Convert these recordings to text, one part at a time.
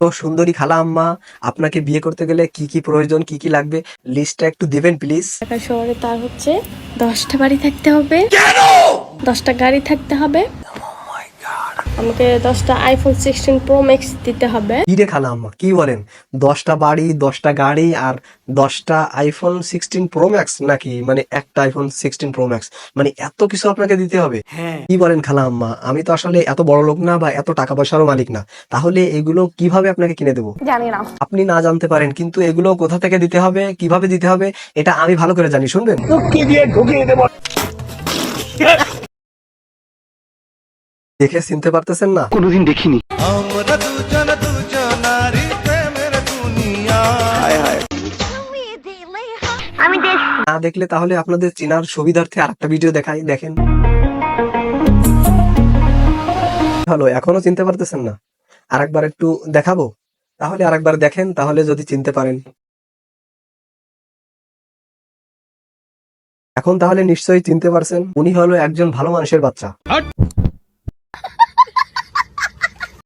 তো সুন্দরী খালা আম্মা, আপনাকে বিয়ে করতে গেলে কি কি প্রয়োজন, কি কি লাগবে, লিস্টটা একটু দিবেন প্লিজ। ঢাকা শহরে তার হচ্ছে 10টা বাড়ি থাকতে হবে, 10টা গাড়ি থাকতে হবে, আমাকে 10টা আইফোন 16 প্রো ম্যাক্স দিতে হবে। কি রে খালা আম্মা, কি বলেন? 10টা বাড়ি, 10টা গাড়ি আর 10টা আইফোন 16 প্রো ম্যাক্স নাকি? মানে একটা আইফোন 16 প্রো ম্যাক্স, মানে এত কিছু আপনাকে দিতে হবে? কি বলেন খালা আম্মা, আমি তো আসলে এত বড় লোক না বা এত টাকা পয়সারও মালিক না, তাহলে এগুলো কিভাবে আপনাকে কিনে দেবো? জানি না। আপনি না জানতে পারেন, কিন্তু এগুলো কোথা থেকে দিতে হবে, কিভাবে দিতে হবে, এটা আমি ভালো করে জানি। শুনবেন? দেখে চিনতে পারতেছেন না? কোনোদিন দেখিনি। আমরা দুজন দুজনারি প্রেমের দুনিয়া। না দেখলে তাহলে আপনাদের চেনার সুবিধার্থে আরেকটা ভিডিও দেখাই, দেখেন। ভালো, এখনো চিনতে পারতেছেন না? আরেকবার একটু দেখাবো, তাহলে আরেকবার দেখেন, তাহলে যদি চিনতে পারেন। এখন তাহলে নিশ্চয়ই চিনতে পারছেন, উনি হলো একজন ভালো মানুষের বাচ্চা।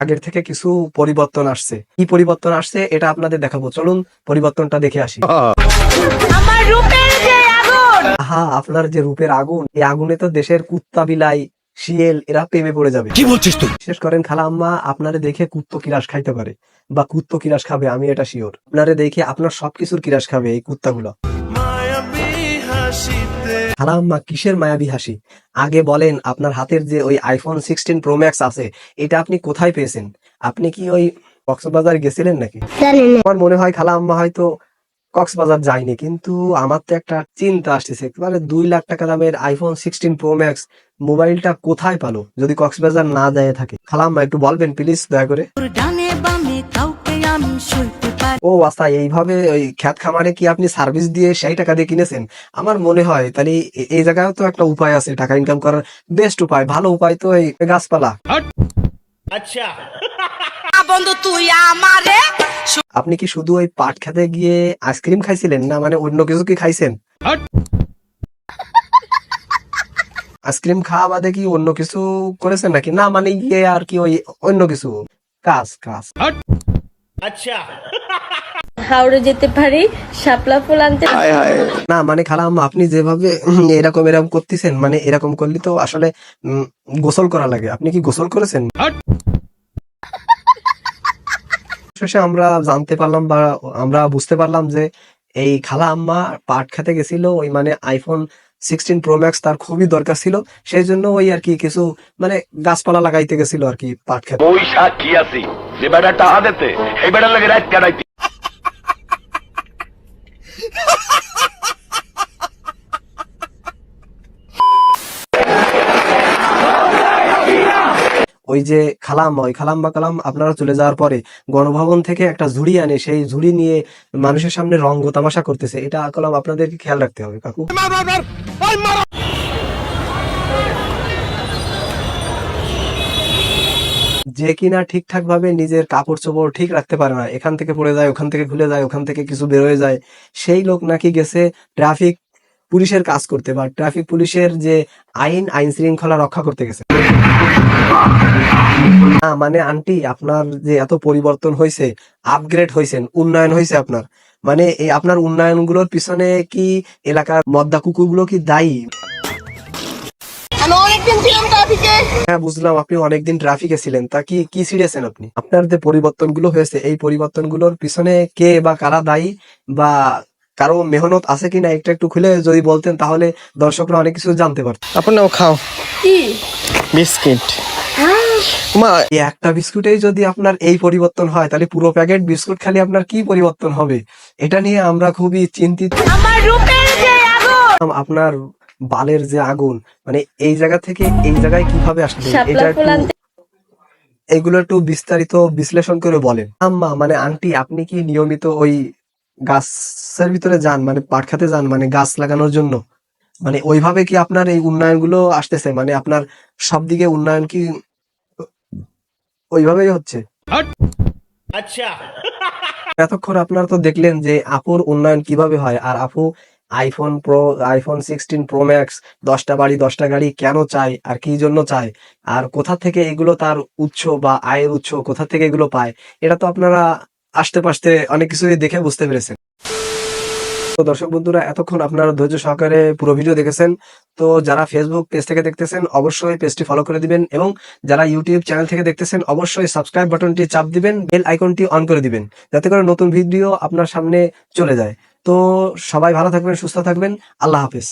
আগের থেকে কিছু পরিবর্তন আসছে। কি পরিবর্তন আসছে এটা আপনাদের দেখাবো, চলুন পরিবর্তনটা দেখে আসি। হ্যাঁ, আপনার যে রূপের আগুন, এই আগুনে তো দেশের কুত্তা, বিলাই, শিয়াল এরা প্রেমে পড়ে যাবে। কি বলছিস তুই? বিশেষ করেন খালা আম্মা, আপনারে দেখে কুত্তো কিরাস খাইতে পারে বা কুত্তো কিরাস খাবে, আমি এটা শিওর। আপনারে দেখে আপনার সবকিছুর কিরাস খাবে এই কুত্তাগুলো। মায়াবী হাসিতে খালা আম্মা, কিসের মায়াবী হাসি? আগে বলেন, আপনার হাতের যে ওই আইফোন 16 প্রো ম্যাক্স আছে, এটা আপনি কোথায় পেয়েছেন? আপনি কি ওই কক্সবাজার গেছিলেন নাকি? আমার মনে হয় খালা আম্মা হয়তো কক্সবাজার যায়নি, কিন্তু আমার তো একটা চিন্তা আসতেছে, মানে 2 লাখ টাকা দামের আইফোন 16 প্রো ম্যাক্স মোবাইলটা কোথায় পালো যদি কক্সবাজার না যায় থাকে? খালা আম্মা একটু বলবেন প্লিজ, দয়া করে। ও আচ্ছা, এইভাবে ওই খ্যাত খামারে কি আপনি সার্ভিস দিয়ে সেই টাকা দিয়ে কিনেছেন? আমার মনে হয় তাহলে এই জায়গায় তো একটা উপায় আছে টাকা ইনকাম করার। বেস্ট উপায়, ভালো উপায় তো এই গাছপালা। বন্ধু তুই আমারে আপনি কি শুধু ওই পাট খেতে গিয়ে আইসক্রিম খাইছিলেন, না মানে অন্য কিছু কি খাইছেন? আইসক্রিম খাওয়া বাদে কি অন্য কিছু করেছেন নাকি? না মানে গিয়ে আর কি ওই অন্য কিছু কাজ কাজ। হাওড়ে যেতে পারি, শাপলা ফুল আনতে। না মানে খালা আম্মা, আপনি যেভাবে এরকম এরকম করতেছেন, মানে এরকম করলে তো আসলে গোসল করা লাগে। আপনি কি গোসল করেছেন? শেষে আমরা জানতে পারলাম বা আমরা বুঝতে পারলাম যে এই খালা আম্মা পাট খেতে গেছিল, ওই মানে আইফোন 16 প্রো ম্যাক্স তার খুবই দরকার ছিল, সেই জন্য ওই আর কি কিছু মানে গাছপালা লাগাইতে গেছিল আর কি পাট খেতে। ওই সাক্ষী আছি যে বেটা টাহা দিতে এই বেটার লাগে রাত কাটাইতে। ওই যে খালাম্মা, ওই খালাম্মা কালাম আপনারা চলে যাওয়ার পরে গণভবন থেকে একটা ঝুড়ি আনে, সেই ঝুড়ি নিয়ে মানুষের সামনে রঙ্গ তামাশা করতেছে। এটা কলাম আপনাদেরকে খেয়াল রাখতে হবে কাকু। যে কিনা ঠিকঠাক ভাবে নিজের কাপড় চোপড় ঠিক রাখতে পারে না, এখান থেকে পড়ে যায়, ওখান থেকে খুলে যায়, ওখান থেকে কিছু বের হয়ে যায়, সেই লোক নাকি গেছে ট্রাফিক পুলিশের কাজ করতে বা ট্রাফিক পুলিশের যে আইন শৃঙ্খলা রক্ষা করতে গেছে। না মানে আন্টি, আপনার যে এত পরিবর্তন হয়েছে, আপগ্রেড হয়েছেন, উন্নয়ন হয়েছে আপনার, মানে এই আপনার উন্নয়ন গুলোর পিছনে কি এলাকার মদ্দা কুকুর গুলো কি দায়ী? আমি অনেকদিন ছিলাম ট্রাফিকে। হ্যাঁ বুঝলাম, আপনি অনেকদিন ট্রাফিকে ছিলেন, তা কি কি ছিঁড়েছেন আপনি? আপনার যে পরিবর্তন গুলো হয়েছে, এই পরিবর্তন গুলোর পিছনে কে বা কারা দায়ী, বা কারো মেহনত আছে কিনা একটু একটু খুলে যদি বলতেন, তাহলে দর্শকরা অনেক কিছু জানতে পারত। আপনাও খাও কি বিস্কিট। মা এই একটা বিস্কুটেই যদি আপনার এই পরিবর্তন হয়, তাহলে পুরো প্যাকেট বিস্কুট খালি আপনার কি পরিবর্তন হবে? এটা নিয়ে আমরা খুবই চিন্তিত। আমার রূপের যে আগুন, আপনার বালের যে আগুন, মানে এই জায়গা থেকে এই জায়গায় কিভাবে আসলে, শাপলা এটা ফুল একটু আনতে। এগুলো একটু বিস্তারিত বিশ্লেষণ করে বলেন। আম্মা মানে আন্টি, আপনি কি নিয়মিত ওই গাছের ভিতরে যান, মানে পাট খেতে যান, মানে গাছ লাগানোর জন্য? মানে ওইভাবে কি আপনার এই উন্নয়ন গুলো আসতেছে, মানে আপনার সব দিকে উন্নয়ন কি ওইভাবেই হচ্ছে? এতক্ষণ আপনারা তো দেখলেন যে আপুর উন্নয়ন কিভাবে হয়, আর আপু আইফোন 16 প্রো ম্যাক্স 10টা বাড়ি 10টা গাড়ি কেন চায় আর কি জন্য চায় আর কোথা থেকে এগুলো তার উৎস বা আয়ের উৎস কোথা থেকে এগুলো পায়, এটা তো আপনারা আস্তে অনেক কিছুই দেখে বুঝতে পেরেছেন। তো দর্শক বন্ধুরা, এতক্ষণ আপনারা ধৈর্য সহকারে পুরো ভিডিও দেখেছেন। তো যারা ফেসবুক পেজ থেকে দেখতেছেন অবশ্যই পেজটি ফলো করে দিবেন, এবং যারা ইউটিউব চ্যানেল থেকে দেখতেছেন অবশ্যই সাবস্ক্রাইব বাটনটি চাপ দিবেন, বেল আইকনটি অন করে দিবেন, যাতে করে নতুন ভিডিও আপনার সামনে চলে যায়। তো সবাই ভালো থাকবেন, সুস্থ থাকবেন, আল্লাহ হাফেজ।